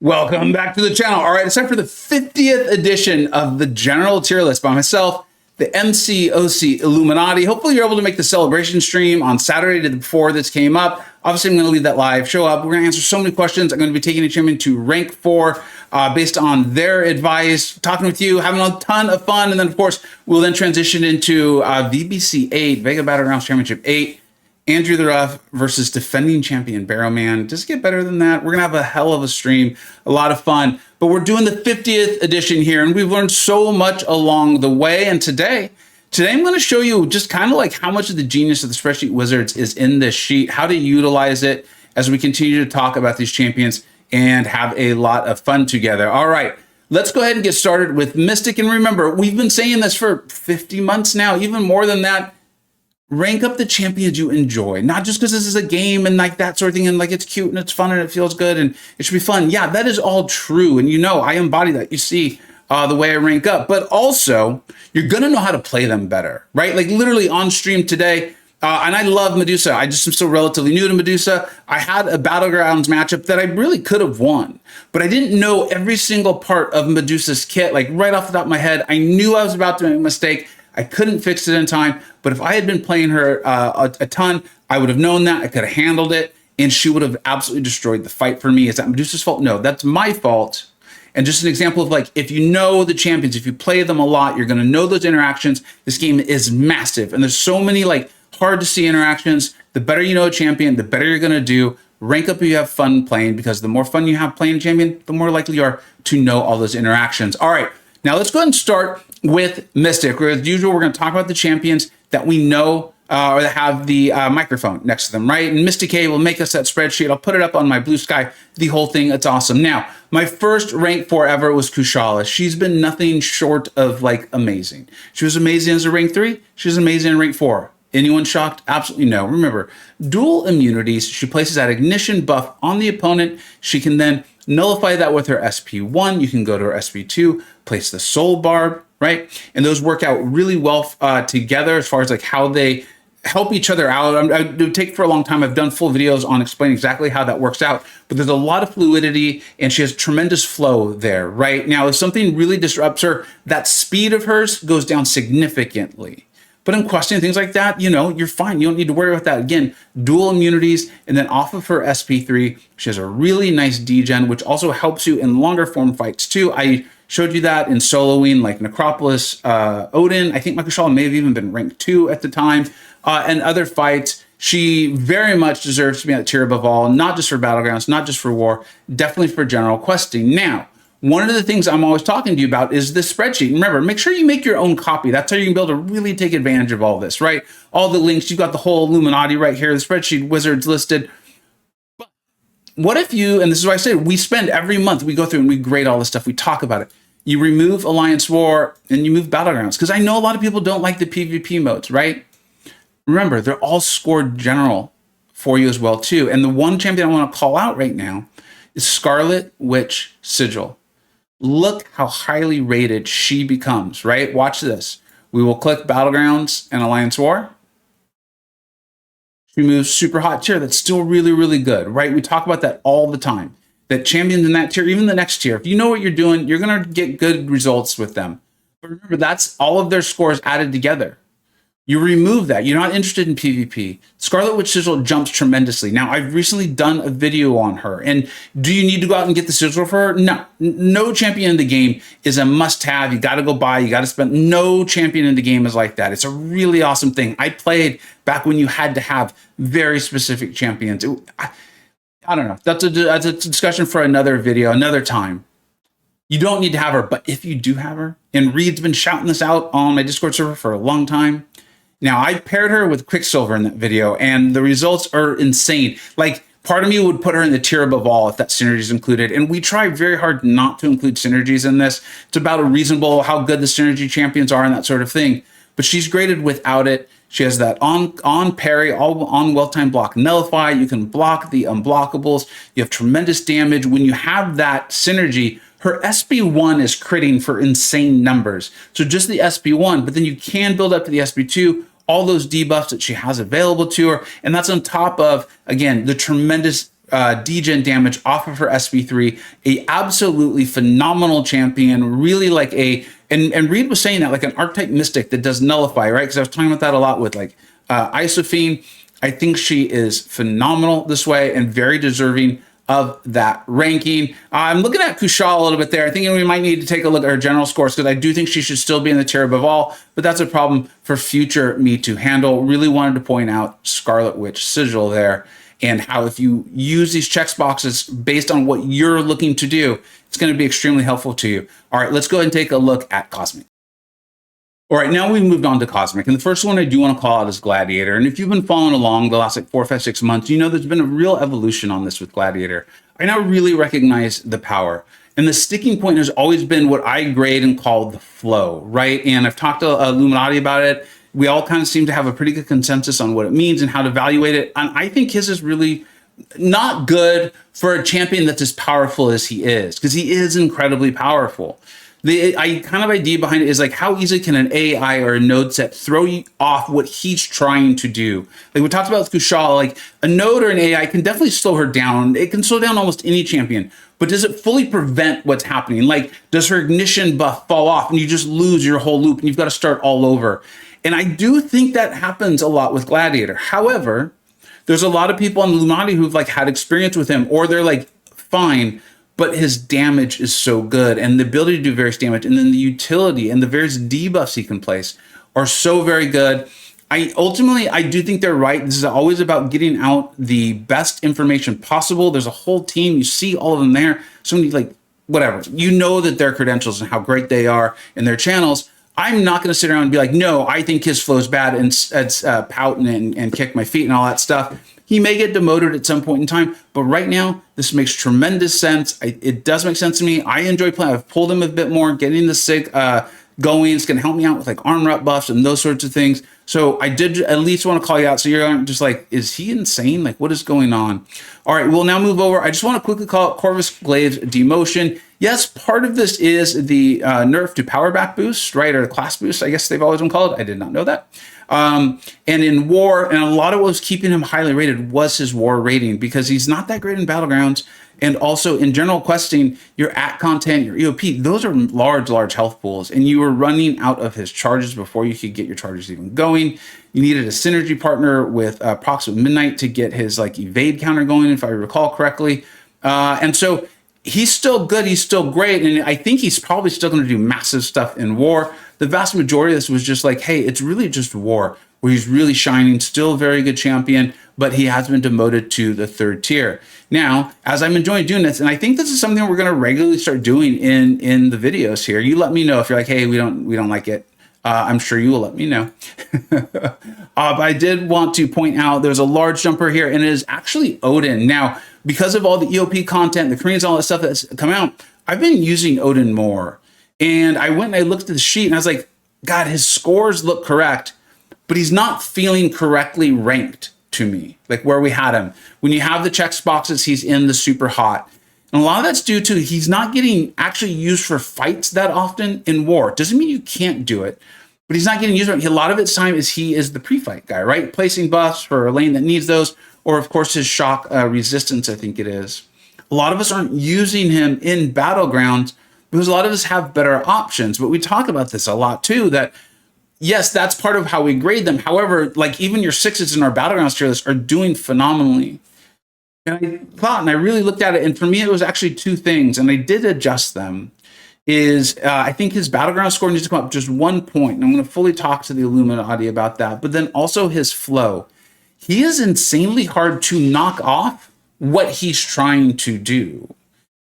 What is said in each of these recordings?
Welcome back to the channel. All right, it's time for the 50th edition of the general tier list by myself, the MCoC Illuminati. Hopefully you're able to make the celebration stream on Saturday before this came up. Obviously, I'm going to leave that live show up. We're going to answer so many questions. I'm going to be taking a champion to rank 4 based on their advice, talking with you, having a ton of fun. And then, of course, we'll then transition into VBC 8, Vega Battlegrounds Championship 8. Andrew the Rough versus defending champion Barrowman. Does it get better than that? We're going to have a hell of a stream, a lot of fun. But we're doing the 50th edition here, and we've learned so much along the way. And today I'm going to show you just kind of like how much of the genius of the Spreadsheet Wizards is in this sheet, how to utilize it as we continue to talk about these champions and have a lot of fun together. All right, let's go ahead and get started with Mystic. And remember, we've been saying this for 50 months now, even more than that. Rank up the champions you enjoy, not just because this is a game and like that sort of thing and like it's cute and it's fun and it feels good and it should be fun. Yeah, that is all true. And you know, I embody that. You see the way I rank up, but also you're going to know how to play them better, right? Like literally on stream today. And I love Medusa. I just am still relatively new to Medusa. I had a Battlegrounds matchup that I really could have won, but I didn't know every single part of Medusa's kit. Like right off the top of my head, I knew I was about to make a mistake. I couldn't fix it in time, but if I had been playing her a ton, I would have known that. I could have handled it, and she would have absolutely destroyed the fight for me. Is that Medusa's fault? No, that's my fault. And just an example of like, if you know the champions, if you play them a lot, you're going to know those interactions. This game is massive, and there's so many like hard to see interactions. The better you know a champion, the better you're going to do. Rank up if you have fun playing, because the more fun you have playing a champion, the more likely you are to know all those interactions. All right, now let's go ahead and start with Mystic. As usual, we're going to talk about the champions that we know or that have the microphone next to them, right? And Mystic A will make us that spreadsheet. I'll put it up on my blue sky, the whole thing. It's awesome. Now, my first rank 4 ever was Kushala. She's been nothing short of like amazing. She was amazing as a rank 3. She was amazing in rank 4. Anyone shocked? Absolutely no. Remember, dual immunities. She places that ignition buff on the opponent. She can then nullify that with her SP1. You can go to her SP2, place the soul barb, right? And those work out really well together as far as like how they help each other out. It would take for a long time. I've done full videos on explaining exactly how that works out, but there's a lot of fluidity and she has tremendous flow there, right? Now, if something really disrupts her, that speed of hers goes down significantly. But in questioning things like that, you know, you're fine. You don't need to worry about that. Again, dual immunities, and then off of her SP3, she has a really nice degen, which also helps you in longer form fights too. I showed you that in soloing, like Necropolis, Odin. I think my Kushala may have even been ranked 2 at the time. And other fights, she very much deserves to be at tier above all, not just for Battlegrounds, not just for War, definitely for general questing. Now, one of the things I'm always talking to you about is this spreadsheet. Remember, make sure you make your own copy. That's how you can be able to really take advantage of all this, right? All the links, you've got the whole Illuminati right here, the Spreadsheet Wizards listed. But what if you, and this is why I say, we spend every month, we go through and we grade all this stuff, we talk about it. You remove Alliance War and you move Battlegrounds, because I know a lot of people don't like the PvP modes, right? Remember, they're all scored general for you as well too. And the one champion I want to call out right now is Scarlet Witch Sigil. Look how highly rated she becomes, right? Watch this. We will click Battlegrounds and Alliance War. She moves super hot tier. That's still really, really good, right? We talk about that all the time. That champions in that tier, even the next tier, if you know what you're doing, you're going to get good results with them. But remember, that's all of their scores added together. You remove that. You're not interested in PvP. Scarlet Witch Sigil jumps tremendously. Now, I've recently done a video on her. And do you need to go out and get the sigil for her? No. No champion in the game is a must-have. You got to go buy. You got to spend. No champion in the game is like that. It's a really awesome thing. I played back when you had to have very specific champions. I don't know. That's a discussion for another video, another time. You don't need to have her. But if you do have her, and Reed's been shouting this out on my Discord server for a long time, now, I paired her with Quicksilver in that video, and the results are insane. Like, part of me would put her in the tier above all if that synergy is included, and we try very hard not to include synergies in this. It's about a reasonable, how good the synergy champions are and that sort of thing. But she's graded without it. She has that on parry, all on well-timed block nullify. You can block the unblockables. You have tremendous damage. When you have that synergy, her SP1 is critting for insane numbers. So just the SP1, but then you can build up to the SP2, all those debuffs that she has available to her. And that's on top of, again, the tremendous degen damage off of her SB3, a absolutely phenomenal champion, really like and Reed was saying that like an archetype mystic that does nullify, right? Because I was talking about that a lot with like Isophine. I think she is phenomenal this way and very deserving of that ranking. I'm looking at Kushal a little bit there. I think we might need to take a look at her general scores because I do think she should still be in the tier above all, but that's a problem for future me to handle. Really wanted to point out Scarlet Witch Sigil there and how if you use these checks boxes based on what you're looking to do, it's going to be extremely helpful to you. All right, let's go ahead and take a look at Cosmic. All right, now we've moved on to Cosmic. And the first one I do want to call out is Gladiator. And if you've been following along the last like 4, 5, 6 months, you know there's been a real evolution on this with Gladiator. I now really recognize the power. And the sticking point has always been what I grade and call the flow, right? And I've talked to Illuminati about it. We all kind of seem to have a pretty good consensus on what it means and how to evaluate it. And I think his is really not good for a champion that's as powerful as he is, because he is incredibly powerful. The kind of idea behind it is like, how easily can an AI or a node set throw you off what he's trying to do? Like we talked about with Kushal, like a node or an AI can definitely slow her down. It can slow down almost any champion, but does it fully prevent what's happening? Like, does her ignition buff fall off and you just lose your whole loop and you've got to start all over? And I do think that happens a lot with Gladiator. However, there's a lot of people on Illuminati who've like had experience with him, or they're like, fine, but his damage is so good and the ability to do various damage and then the utility and the various debuffs he can place are so very good. I do think they're right. This is always about getting out the best information possible. There's a whole team. You see all of them there. Somebody like, whatever, you know that their credentials and how great they are in their channels. I'm not going to sit around and be like, no, I think his flow is bad and pout and kick my feet and all that stuff. He may get demoted at some point in time, but right now, this makes tremendous sense. It does make sense to me. I enjoy playing. I've pulled him a bit more, getting the SIG going. It's going to help me out with like armor up buffs and those sorts of things. So I did at least want to call you out. So you're just like, is he insane? Like, what is going on? All right, we'll now move over. I just want to quickly call out Corvus Glaive's demotion. Yes, part of this is the nerf to power back boost, right? Or the class boost, I guess they've always been called. I did not know that. And in War, and a lot of what was keeping him highly rated was his War rating, because he's not that great in Battlegrounds. And also in general questing, your at content, your EOP, those are large health pools. And you were running out of his charges before you could get your charges even going. You needed a synergy partner with Proximate Midnight to get his like evade counter going, if I recall correctly. And so he's still good. He's still great. And I think he's probably still going to do massive stuff in War. The vast majority of this was just like, hey, it's really just War, where he's really shining, still a very good champion, but he has been demoted to the 3rd tier. Now, as I'm enjoying doing this, and I think this is something we're going to regularly start doing in the videos here. You let me know if you're like, hey, we don't like it. I'm sure you will let me know. But I did want to point out there's a large jumper here, and it is actually Odin. Now, because of all the EOP content, the Koreans, all that stuff that's come out, I've been using Odin more. And I went and I looked at the sheet and I was like, God, his scores look correct, but he's not feeling correctly ranked to me, like where we had him. When you have the checks boxes, he's in the super hot. And a lot of that's due to he's not getting actually used for fights that often in War. Doesn't mean you can't do it, but he's not getting used. A lot of its time is he is the pre-fight guy, right? Placing buffs for a lane that needs those, or of course his shock resistance, I think it is. A lot of us aren't using him in Battlegrounds because a lot of us have better options. But we talk about this a lot too, that yes, that's part of how we grade them. However, like even your 6s in our Battlegrounds tier list are doing phenomenally. And I thought, and I really looked at it, and for me, it was actually 2 things, and I did adjust them. I think his Battleground score needs to come up just 1 point, and I'm going to fully talk to the Illuminati about that. But then also his flow. He is insanely hard to knock off what he's trying to do,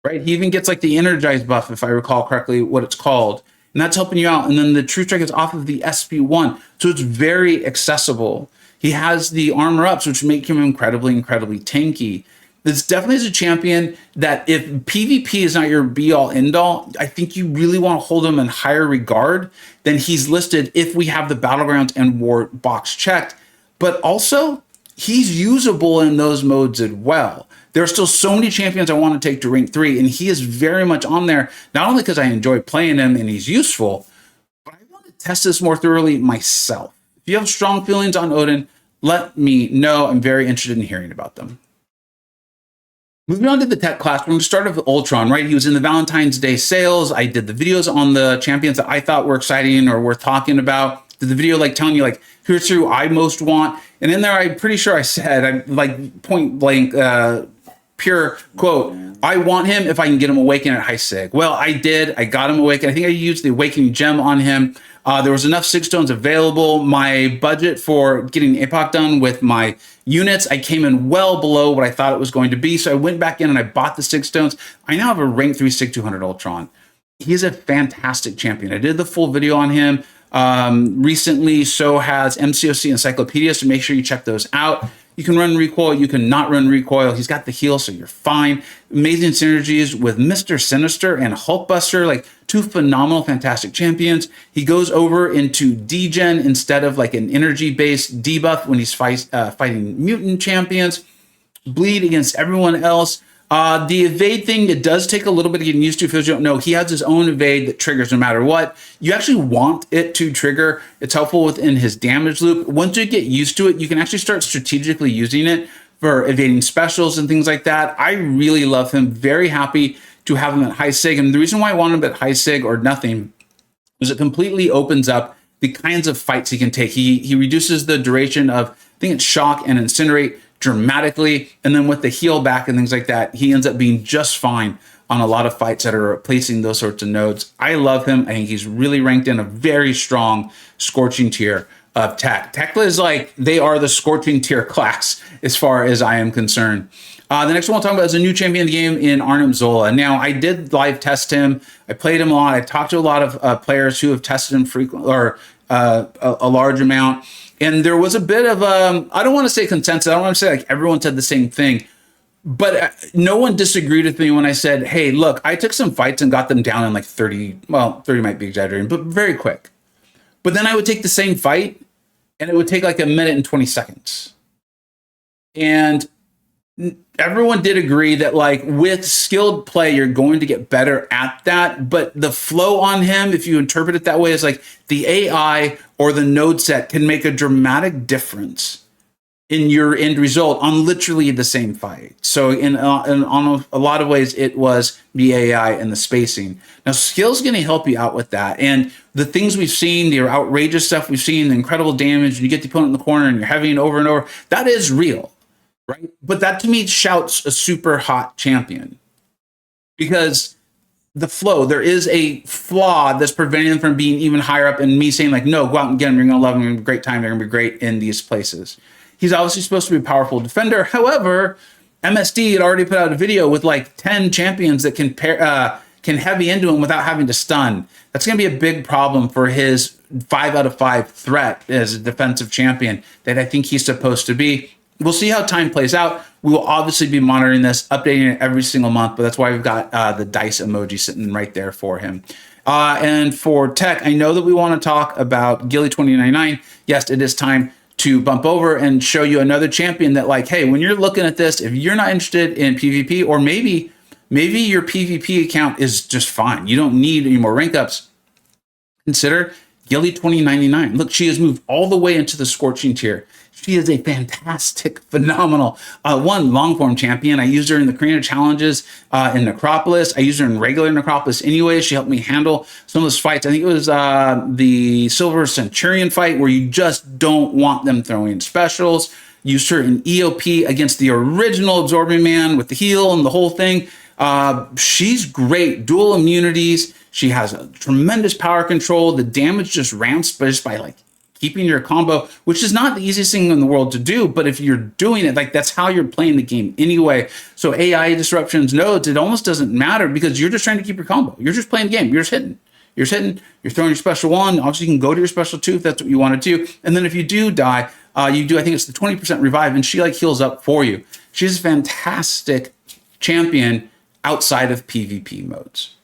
right? He even gets like the Energize buff, if I recall correctly, what it's called. And that's helping you out. And then the True Strike is off of the SP1. So it's very accessible. He has the armor ups, which make him incredibly tanky. This definitely is a champion that if PvP is not your be-all, end-all, I think you really want to hold him in higher regard than he's listed if we have the Battlegrounds and War box checked. But also, he's usable in those modes as well. There are still so many champions I want to take to rank 3, and he is very much on there, not only because I enjoy playing him and he's useful, but I want to test this more thoroughly myself. If you have strong feelings on Odin, let me know. I'm very interested in hearing about them. Moving on to the tech class, we're going to start off with Ultron, right? He was in the Valentine's Day sales. I did the videos on the champions that I thought were exciting or worth talking about. Did the video like telling you like, here's who I most want. And in there, I'm pretty sure I said, I'm like point blank, pure quote, I want him if I can get him Awaken at high sig. Well, I did. I got him Awaken. I think I used the Awakening gem on him. There was enough 6 stones available. My budget for getting APOC done with my units, I came in well below what I thought it was going to be. So I went back in and I bought the 6 stones. I now have a rank 3 SIG 200 Ultron. He's a fantastic champion. I did the full video on him recently. So has MCoC Encyclopedia. So make sure you check those out. You can run recoil, you can not run recoil. He's got the heal, so you're fine. Amazing synergies with Mr. Sinister and Hulkbuster, like 2 phenomenal, fantastic champions. He goes over into degen instead of like an energy-based debuff when he's fighting mutant champions. Bleed against everyone else. The evade thing, it does take a little bit of getting used to. For those who don't know, he has his own evade that triggers no matter what. You actually want it to trigger. It's helpful within his damage loop. Once you get used to it, you can actually start strategically using it for evading specials and things like that. I really love him. Very happy to have him at high sig. And the reason why I want him at high sig or nothing is it completely opens up the kinds of fights he can take. He reduces the duration of, I think it's shock and incinerate dramatically, and then with the heal back and things like that, he ends up being just fine on a lot of fights that are replacing those sorts of nodes. I love him. I think he's really ranked in a very strong scorching tier of tech. Tekla is like, they are the scorching tier class as far as I am concerned. The next one I'll talk about is a new champion of the game in Arnim Zola. Now, I did live test him. I played him a lot. I talked to a lot of players who have tested him frequently or a large amount. And there was a bit of, I don't want to say consensus. I don't want to say like everyone said the same thing, but no one disagreed with me when I said, hey, look, I took some fights and got them down in like 30, well, 30 might be exaggerating, but very quick. But then I would take the same fight and it would take like 1 minute and 20 seconds. And everyone did agree that like with skilled play, you're going to get better at that. But the flow on him, if you interpret it that way, is like the AI or the node set can make a dramatic difference in your end result on literally the same fight. So on a lot of ways, it was the AI and the spacing. Now, skill's going to help you out with that. And the things we've seen, the outrageous stuff we've seen, the incredible damage, and you get the opponent in the corner and you're heavying over and over, that is real. Right? But that to me shouts a super hot champion because the flow, there is a flaw that's preventing them from being even higher up and me saying like, no, go out and get them. You're going to love them. You're going to have a great time. They're going to be great in these places. He's obviously supposed to be a powerful defender. However, MSD had already put out a video with like 10 champions that can heavy into him without having to stun. That's going to be a big problem for his 5 out of 5 threat as a defensive champion that I think he's supposed to be. We'll see how time plays out. We will obviously be monitoring this, updating it every single month, but that's why we've got the dice emoji sitting right there for him. And for tech, I know that we want to talk about Gilly 2099. Yes, it is time to bump over and show you another champion that like, hey, when you're looking at this, if you're not interested in PvP, or maybe your PvP account is just fine, you don't need any more rank ups, consider Gilly 2099. Look, she has moved all the way into the scorching tier. She is a fantastic, phenomenal, long form champion. I used her in the Karina challenges in Necropolis. I used her in regular Necropolis anyway. She helped me handle some of those fights. I think it was the Silver Centurion fight where you just don't want them throwing specials. Used her in EOP against the original Absorbing Man with the heal and the whole thing. She's great. Dual immunities. She has a tremendous power control. The damage just ramps just by like keeping your combo, which is not the easiest thing in the world to do, but if you're doing it, like that's how you're playing the game anyway. So AI disruptions, nodes, it almost doesn't matter because you're just trying to keep your combo. You're just playing the game. You're just hitting. You're throwing your special 1. Obviously, you can go to your special 2 if that's what you want to do. And then if you do die, you do, I think it's the 20% revive, and she like heals up for you. She's a fantastic champion outside of PvP modes.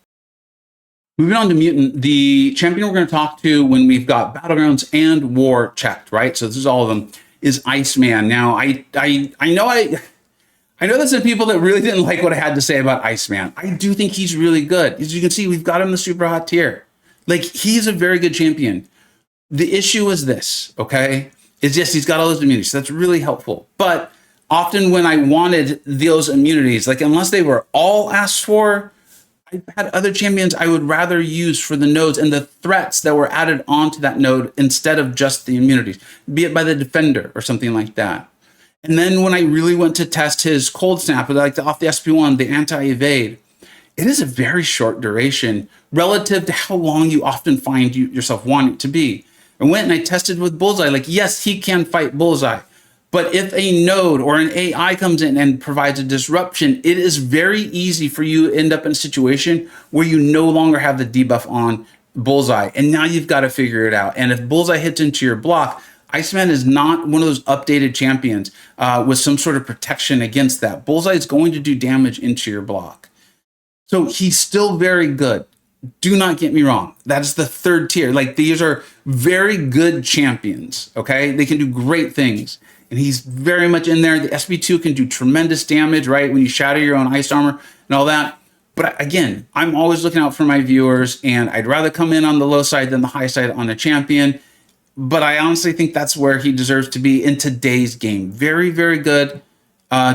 Moving on to Mutant, the champion we're going to talk to when we've got Battlegrounds and War checked, right? So this is all of them, is Iceman. Now, I know there's some people that really didn't like what I had to say about Iceman. I do think he's really good. As you can see, we've got him in the super hot tier. Like, he's a very good champion. The issue is this, okay? Is yes, he's got all those immunities. So that's really helpful. But often when I wanted those immunities, like unless they were all asked for, I had other champions I would rather use for the nodes and the threats that were added onto that node instead of just the immunities, be it by the defender or something like that. And then when I really went to test his cold snap, like off the SP1, the anti-evade, it is a very short duration relative to how long you often find yourself wanting it to be. I went and I tested with Bullseye. Like, yes, he can fight Bullseye. But if a node or an AI comes in and provides a disruption, it is very easy for you to end up in a situation where you no longer have the debuff on Bullseye. And now you've got to figure it out. And if Bullseye hits into your block, Iceman is not one of those updated champions with some sort of protection against that. Bullseye is going to do damage into your block. So he's still very good. Do not get me wrong. That is the third tier. Like, these are very good champions, okay? They can do great things. And he's very much in there. The SB2 can do tremendous damage, right? When you shatter your own ice armor and all that. But again, I'm always looking out for my viewers, and I'd rather come in on the low side than the high side on a champion. But I honestly think that's where he deserves to be in today's game. Very, very good.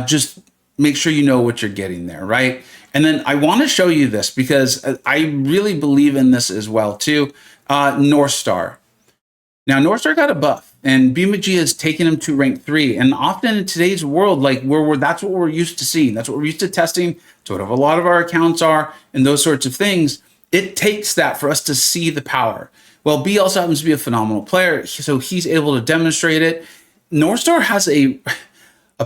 Just make sure you know what you're getting there, right? And then I want to show you this because I really believe in this as well, too. North Star. Now, North Star got a buff, and BMG has taken him to rank 3. And often in today's world, like that's what we're used to seeing. That's what we're used to testing. That's what a lot of our accounts are, and those sorts of things. It takes that for us to see the power. Well, B also happens to be a phenomenal player, so he's able to demonstrate it. North Star has a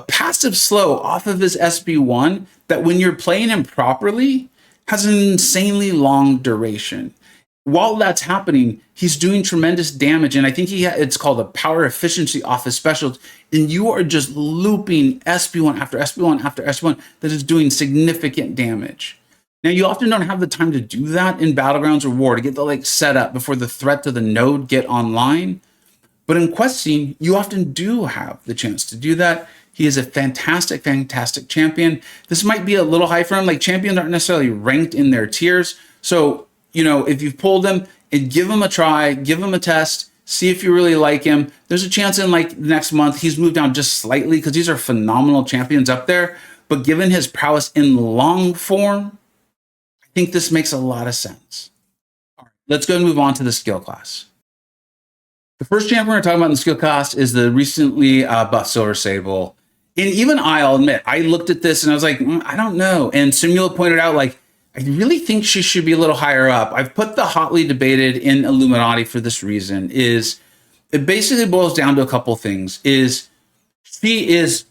passive slow off of his SB1 that when you're playing him properly has an insanely long duration. While that's happening, he's doing tremendous damage, and I think it's called a power efficiency off his specials, and you are just looping SB1 after SB1 after SB1 that is doing significant damage. Now, you often don't have the time to do that in Battlegrounds or War to get the set up before the threat to the node get online. But in questing, you often do have the chance to do that. He is a fantastic, fantastic champion. This might be a little high for him. Like, champions aren't necessarily ranked in their tiers. So, if you've pulled him, and give him a try, give him a test, see if you really like him. There's a chance in next month he's moved down just slightly because these are phenomenal champions up there. But given his prowess in long form, I think this makes a lot of sense. All right, let's go and move on to the skill class. The first champion we're talking about in the skill class is the recently buffed Silver Sable. And even I'll admit, I looked at this and I was like, I don't know. And Simula pointed out, I really think she should be a little higher up. I've put the hotly debated in Illuminati for this reason. It basically boils down to a couple things. She is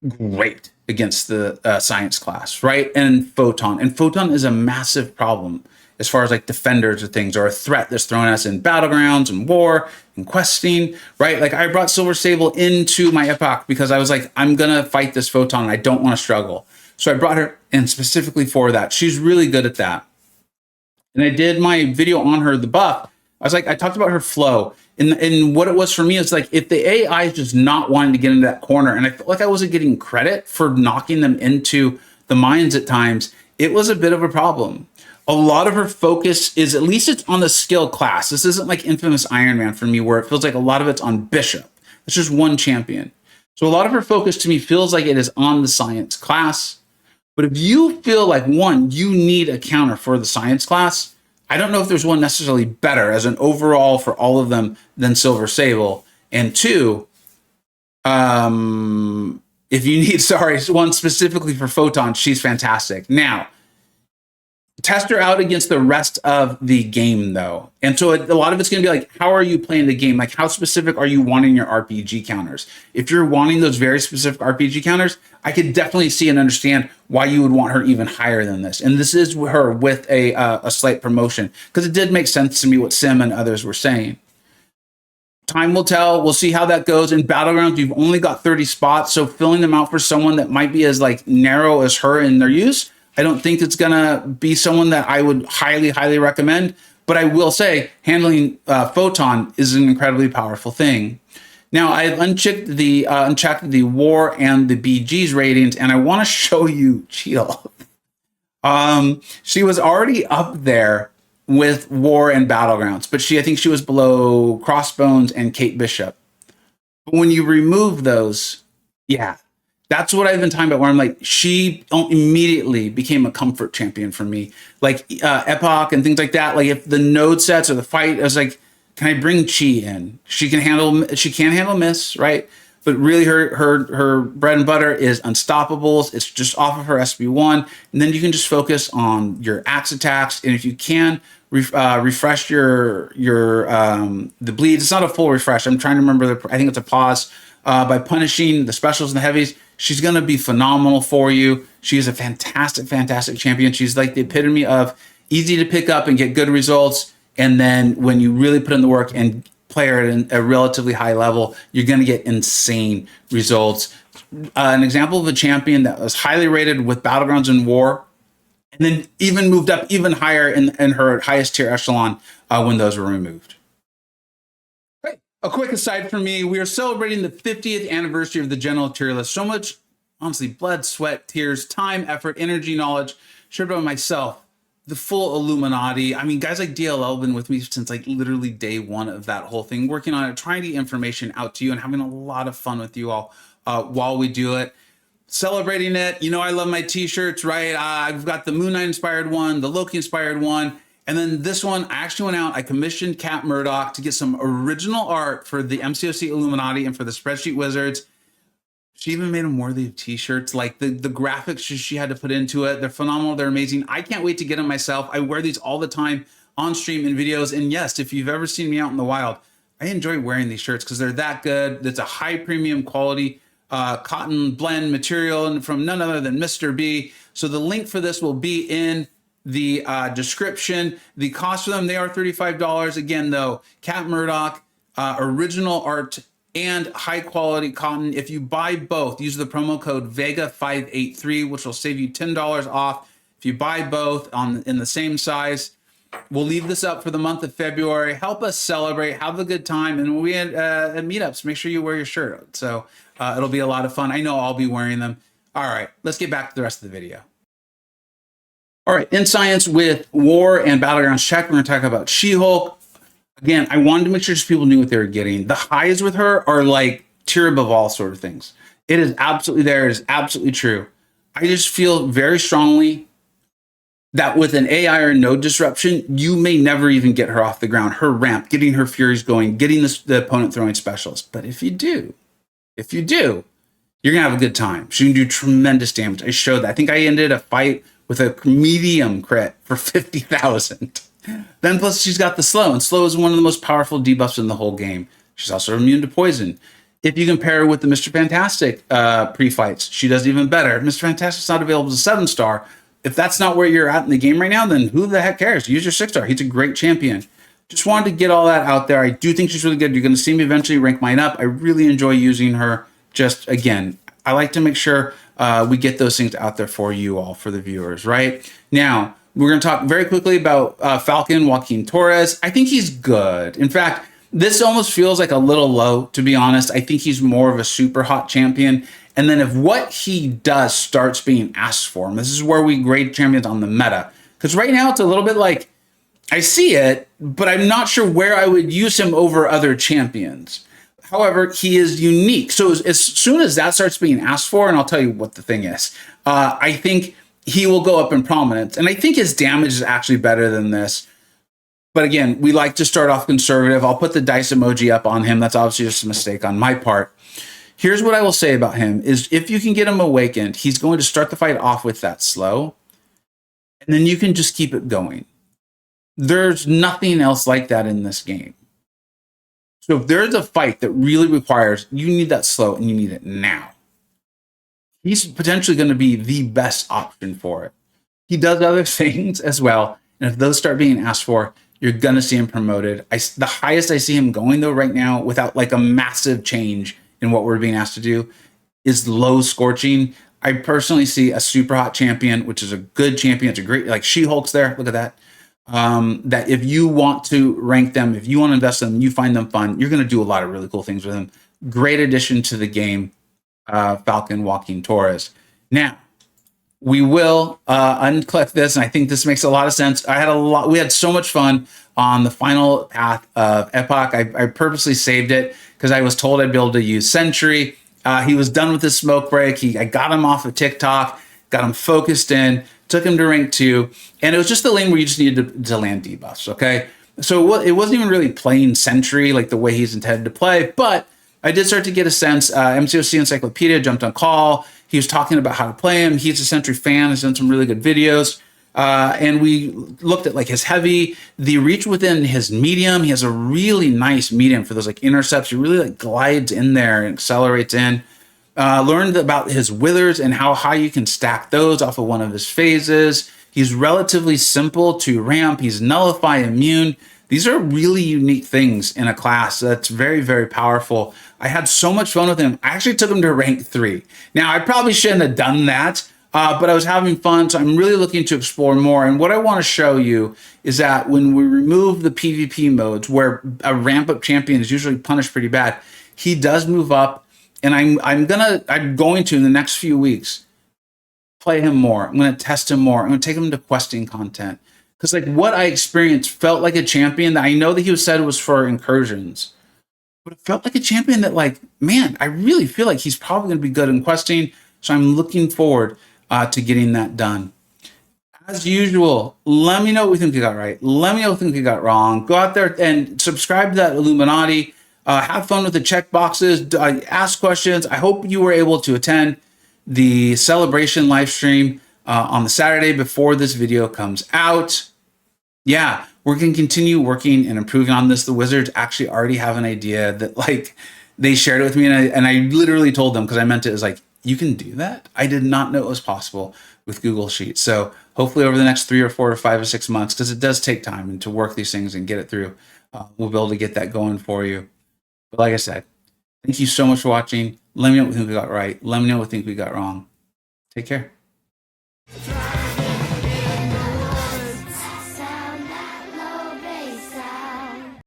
great against the science class, right? And Photon. And Photon is a massive problem as far as defenders or things, or a threat that's thrown at us in Battlegrounds and War and questing, right? I brought Silver Sable into my epoch because I was like, I'm going to fight this Photon and I don't want to struggle. So I brought her in specifically for that. She's really good at that. And I did my video on her, the buff. I talked about her flow. And what it was for me is if the AI is just not wanting to get into that corner, and I felt like I wasn't getting credit for knocking them into the mines at times, it was a bit of a problem. A lot of her focus is, at least it's on the skill class. This isn't like Infamous Iron Man for me, where it feels like a lot of it's on Bishop. It's just one champion. So a lot of her focus to me feels like it is on the science class. But if you feel like, one, you need a counter for the science class, I don't know if there's one necessarily better as an overall for all of them than Silver Sable. And two, if you need, one specifically for Photon, she's fantastic. Now, test her out against the rest of the game, though. And so a lot of it's going to be how are you playing the game? How specific are you wanting your RPG counters? If you're wanting those very specific RPG counters, I could definitely see and understand why you would want her even higher than this. And this is her with a slight promotion, because it did make sense to me what Sim and others were saying. Time will tell. We'll see how that goes. In Battlegrounds, you've only got 30 spots, so filling them out for someone that might be as narrow as her in their use, I don't think it's going to be someone that I would highly, highly recommend. But I will say handling Photon is an incredibly powerful thing. Now, I've unchecked the War and the BGs ratings, and I want to show you Cheetle. She was already up there with War and Battlegrounds, but I think she was below Crossbones and Kate Bishop. But when you remove those, yeah, That's what I've been talking about, where I'm like, she immediately became a comfort champion for me. Like Epoch and things like that. Like if the node sets or the fight, I was like, can I bring Chi in? She can handle miss, right? But really her bread and butter is unstoppables. It's just off of her SB1. And then you can just focus on your axe attacks. And if you can, refresh your the bleeds. It's not a full refresh. I'm trying to remember. I think it's a pause. By punishing the specials and the heavies, she's going to be phenomenal for you. She is a fantastic, fantastic champion. She's like the epitome of easy to pick up and get good results. And then when you really put in the work and play her at a relatively high level, you're going to get insane results. An example of a champion that was highly rated with Battlegrounds and War, and then even moved up even higher in her highest tier echelon when those were removed. Right. A quick aside from me, we are celebrating the 50th anniversary of the general tier list. So much, honestly, blood, sweat, tears, time, effort, energy, knowledge shared by myself, the full Illuminati. I mean, guys like DLL have been with me since like literally day one of that whole thing, working on it, trying to get information out to you and having a lot of fun with you all while we do it. Celebrating it. You know, I love my t-shirts, right? I've got the Moon Knight inspired one, the Loki inspired one. And then this one, I actually went out, I commissioned Kat Murdoch to get some original art for the MCoC Illuminati and for the Spreadsheet Wizards. She even made them worthy of t-shirts. Like the graphics she had to put into it. They're phenomenal. They're amazing. I can't wait to get them myself. I wear these all the time on stream and videos. And yes, if you've ever seen me out in the wild, I enjoy wearing these shirts because they're that good. It's a high premium quality cotton blend material and from none other than Mr. B. So the link for this will be in the description. The cost for them, they are $35. Again, though, Kat Murdoch, original art and high quality cotton. If you buy both, use the promo code Vega583, which will save you $10 off. If you buy both in the same size, we'll leave this up for the month of February. Help us celebrate, have a good time. And when we at meetups, make sure you wear your shirt. So it'll be a lot of fun. I know I'll be wearing them. All right, let's get back to the rest of the video. All right, in science with War and Battlegrounds check, we're going to talk about She-Hulk. Again, I wanted to make sure just people knew what they were getting. The highs with her are like tier above all sort of things. It is absolutely there. It is absolutely true. I just feel very strongly that with an AI or node disruption, you may never even get her off the ground. Her ramp, getting her furies going, getting the opponent throwing specials. But if you do, you're going to have a good time. She can do tremendous damage. I showed that. I think I ended a fight with a medium crit for 50,000. Then plus she's got the slow, and slow is one of the most powerful debuffs in the whole game. She's also immune to poison. If you compare her with the Mr. Fantastic pre-fights, she does even better. Mr. Fantastic's not available as a 7-star. If that's not where you're at in the game right now, then who the heck cares? Use your 6-star. He's a great champion. Just wanted to get all that out there. I do think she's really good. You're going to see me eventually rank mine up. I really enjoy using her. Just, again, I like to make sure we get those things out there for you all, for the viewers, right? Now, we're going to talk very quickly about Falcon, Joaquin Torres. I think he's good. In fact, this almost feels like a little low, to be honest. I think he's more of a super hot champion. And then if what he does starts being asked for him, this is where we grade champions on the meta. Because right now it's a little bit like, I see it, but I'm not sure where I would use him over other champions. However, he is unique. So as soon as that starts being asked for, and I'll tell you what the thing is, I think he will go up in prominence. And I think his damage is actually better than this. But again, we like to start off conservative. I'll put the dice emoji up on him. That's obviously just a mistake on my part. Here's what I will say about him is if you can get him awakened, he's going to start the fight off with that slow. And then you can just keep it going. There's nothing else like that in this game. So if there's a fight that really requires, you need that slow and you need it now, he's potentially going to be the best option for it. He does other things as well. And if those start being asked for, you're going to see him promoted. The highest I see him going, though, right now, without like a massive change in what we're being asked to do, is low scorching. I personally see a super hot champion, which is a good champion. It's a great, like She-Hulk's there. Look at that. That if you want to rank them, if you want to invest in them, you find them fun, you're going to do a lot of really cool things with them. Great addition to the game, Falcon, Joaquin Torres. Now, we will unclick this, and I think this makes a lot of sense. We had so much fun on the final path of Epoch. I purposely saved it because I was told I'd be able to use Sentry. He was done with his smoke break. I got him off of TikTok, got him focused in, took him to rank 2, and it was just the lane where you just needed to land debuffs, okay? So it wasn't even really playing Sentry like the way he's intended to play, but I did start to get a sense. MCoC Encyclopedia jumped on call. He was talking about how to play him. He's a Sentry fan, has done some really good videos. And we looked at like his heavy, the reach within his medium. He has a really nice medium for those like intercepts. He really like glides in there and accelerates in. Learned about his withers and how high you can stack those off of one of his phases. He's relatively simple to ramp. He's nullify immune. These are really unique things in a class that's very, very powerful. I had so much fun with him. I actually took him to rank 3. Now, I probably shouldn't have done that, but I was having fun, so I'm really looking to explore more. And what I want to show you is that when we remove the PvP modes, where a ramp-up champion is usually punished pretty bad, he does move up, and I'm going to in the next few weeks play him more. I'm going to test him more. I'm going to take him to questing content. Because like what I experienced felt like a champion that I know that he was said was for incursions, but it felt like a champion that like, man, I really feel like he's probably going to be good in questing. So I'm looking forward to getting that done. As usual, let me know what we think we got right. Let me know what we think we got wrong. Go out there and subscribe to that Illuminati. Have fun with the check boxes. Ask questions. I hope you were able to attend the celebration live stream on the Saturday before this video comes out. Yeah, we're going to continue working and improving on this. The Wizards actually already have an idea that like they shared it with me, and I literally told them, because I meant it as like, you can do that? I did not know it was possible with Google Sheets. So hopefully over the next 3 or 4 or 5 or 6 months, because it does take time and to work these things and get it through, we'll be able to get that going for you. But like I said, thank you so much for watching. Let me know what you think we got right. Let me know what you think we got wrong. Take care.